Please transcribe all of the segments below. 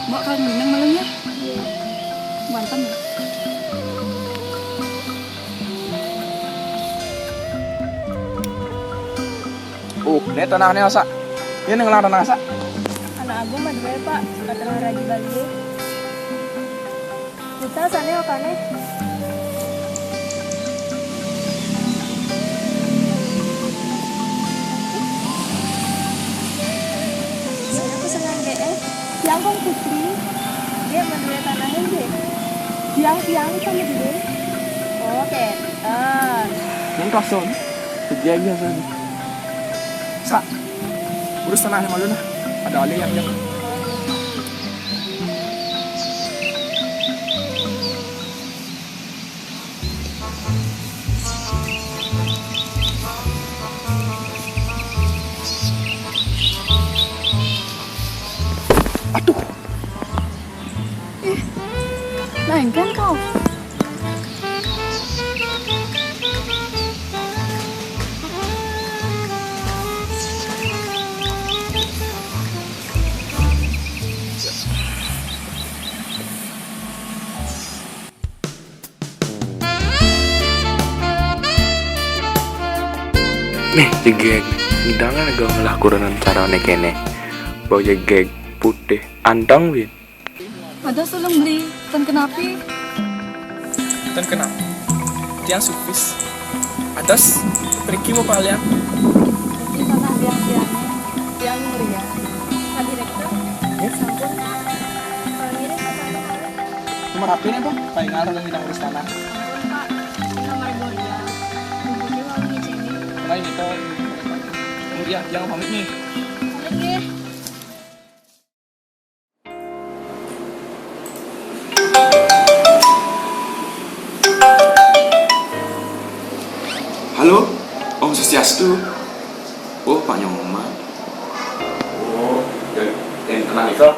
Mbak kan minang malamnya. Mantap ya. Ini tanahnya asa. Ini ngelar tanah asa. Anak aku mah dua Pak, kata Raji Bali. Kita sana okane. Saya aku senang GS. Yang kong putri, dia menduet tanahnya deh. Yang sama dia. Oke, Yang kosong. Kejadian sana. Sa. Urus tanahnya malu nah. Ada oleh yang Aduh. Lain kan kau. Nih, jegeg. Hidangan agak ngelakuran cara nekene. Bawa jegeg putih antang win. Ada sulung beli tan kenapi. dan kenal. Tiang sufis. Atas pergi mau kalian. di mana yang mulia. Pak Direktur, sampun. Kalau ngirim ke mana kali? Nomor HP nya bang. Paling ngaruh lagi nang urus tanah. Pak, nomor mulia. Mungkin mau ngeceni. Lain itu. Kemudian jangan pamit nih. Oke. Halo, Om Swastiastu. Oh, Pak Nyoman. Oh, yang tenang itu.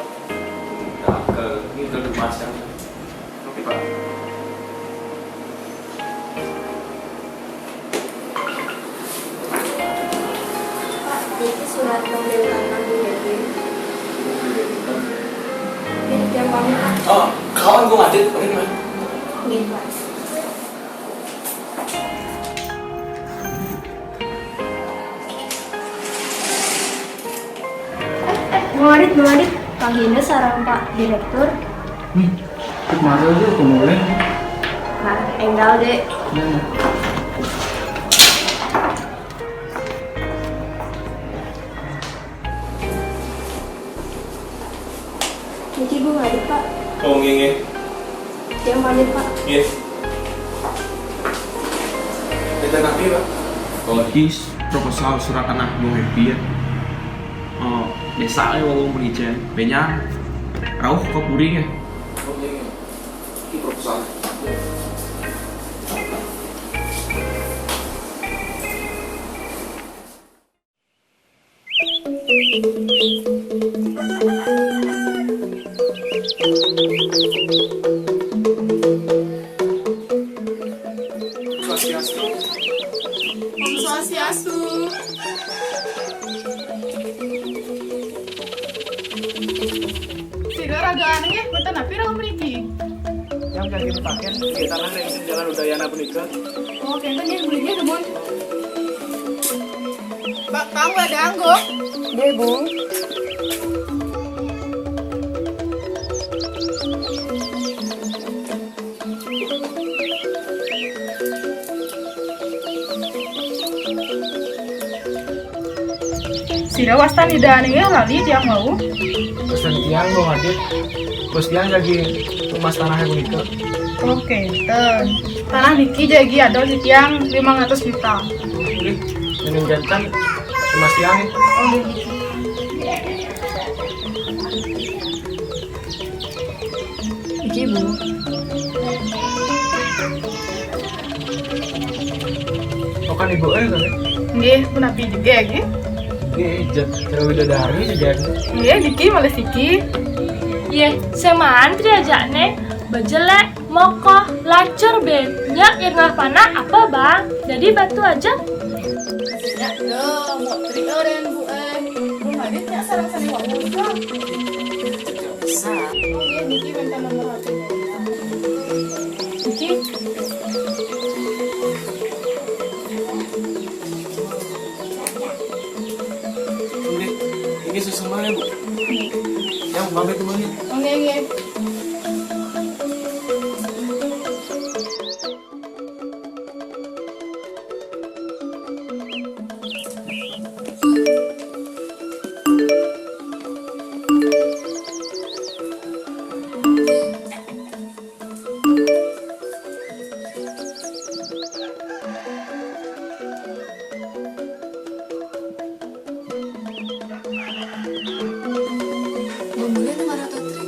Ini ke rumah saya. Oke, Pak. Pak, itu surat pembebasan Bu Dewi. Ini jam pamit Pak. Oh, kawan gue ngajet. Oke, Mas. Ini Pak. Bu Adit, paginya sarang Pak Direktur. Kemarin aja mulai. Nah, enggal deh. Ini Bu Adit Pak, Oh, nge. yang pamit Pak. Yes. Kita nanti, Pak. Oh, is proposal surat tanah Bung Happy ya. Oh, desanya wong berijen. Benya rauh ke puring ya. Oh, nge. Ini proposal. Swastiastu. Om Swastiastu. lagi pakai di tanah yang jalan Udayana punika. Oh, kayaknya dia belinya demun. Bak, kamu ada anggo? Deh, Bu. Sira wastan ida nih lali dia mau. Pesan tiang lo ngadit. Terus tiang lagi emas tanahnya punika. Oke, tanah niki jadi ada di tiang 500 juta. Ini meninggalkan emas tiang. Oh, niki. Iki, Bu. Oh kan ibu kan? Nggih, punapi juga nggih. Ini jauh bidadari juga. Nggih, niki malah siki. Ye, sama antri aja nih. Bejelek, mokoh, lacur ben. Nyak irngah pana apa bang? Jadi batu aja. Ya, mau trik orang Bu. Rumah dia nyak sarang-sarang wangu juga. Bisa. Oh, iya, Niki minta nomor HP. Niki. Ini susu mana bu? Yang mampir temannya. Oke. Bumbunya 500 trik.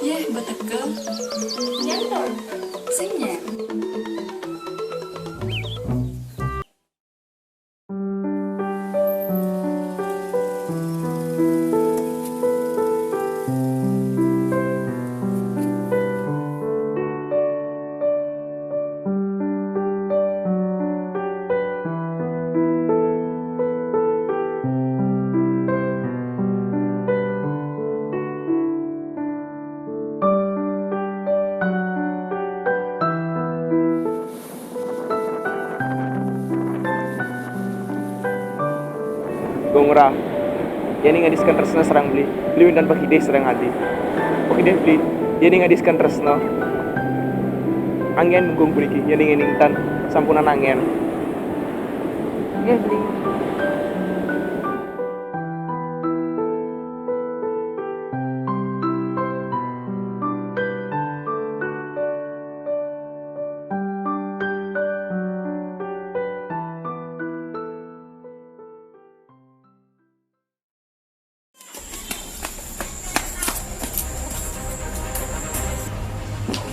Yeh, betekel. Nyentor. Singnya. Gongra, yani ngadiskan tresna serang beli dan pakai deh serang hati. Pakai deh beli, yani ngadiskan tresna. Angin menggung buniki, yani ngeningtan sampunan angin. Beli.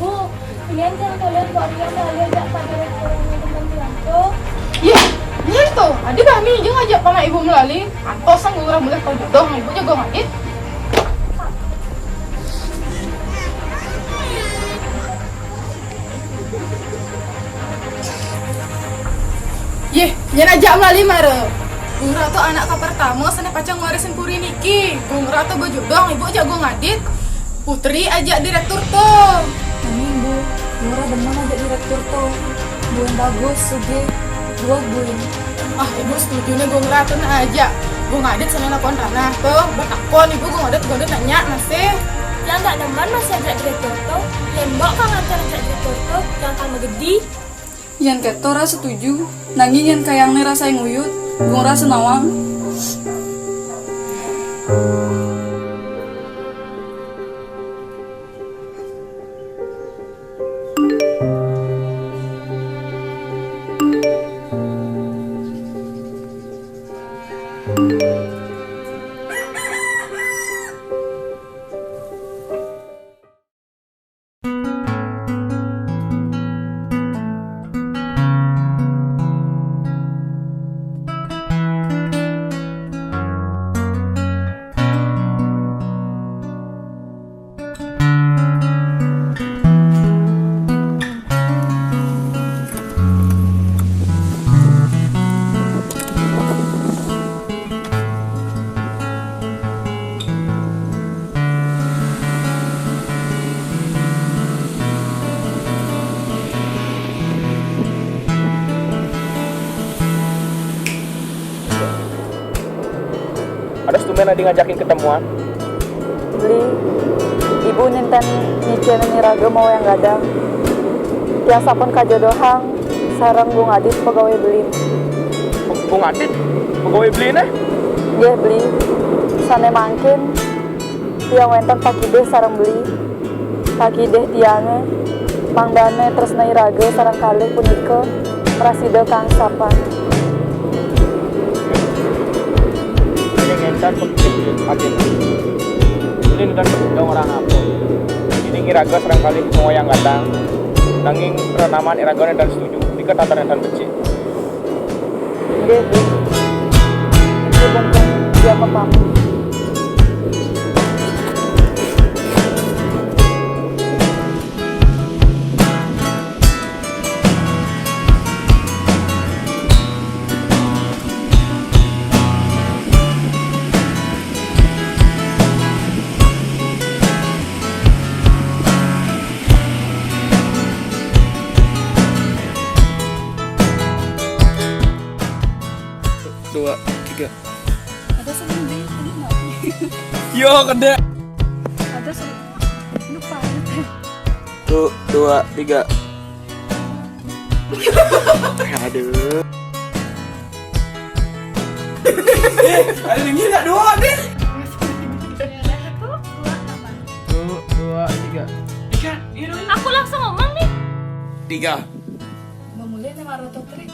Bu, kalian jangan kalian buat dia kalian jak pada restorannya dengan Bianto. Iya, iya tuh. Adik kami juga ngajak pana ibu melalui. Atau sang orang boleh kau jodoh, ibu jago ngadit. Yeh, jangan ajak melalui mare. Gungra tuh anak ka pertama sana pacang ngarisin puri niki. Gungra tuh bojodoh, ibu jago ngadit. Putri ajak direktur tuh. Amin, Bu. Murah demen aja direktur tuh. Bu yang bagus, suge. Dua buin. Ah, ibu setuju nih gue ngeliatin aja. Gue ngadit sana nakon tanah tuh. Bertakon ibu gue ngadit nanya masih. Yang tak neman masih ajak direktur tuh. Lembok kan ngantar ajak direktur tuh. Yang kan gede. Yan ketora setuju. Nanging yan kayang nih rasa yang nguyut. Gue rasa nawang. Ada stumen adi ngajakin ketemuan. Beli, ibu ninten nyicen raga mau yang gadang. Tiasa pun kajodohang, sarang Bung Adit pegawai beli. Bung Adit, pegawai beli nih. Dia beli, sane mangkin, tiang wenten pakideh sarang beli. Pakideh tiangnya, mangdane terus nai raga sarang kali punika, merasida kang sapan. Ini ngentan pekit agen. Ini dan dong orang apa? Ini ngiraga serang kali mau yang gadang. Nanging renaman iragane dan setuju. Tiga tataran dan becik. Dia beli, itu bentuk dia mepamit. Dua, tiga. Ada sebelum beli, ini nggak? Yo, kena. Ada sebelum, lupa. Tuh, dua, tiga. Aduh. Ada yang gila dua deh. Tuh, dua, tiga. Ikan, Aku langsung ngomong nih. tiga. Memulai nama Roto Tri.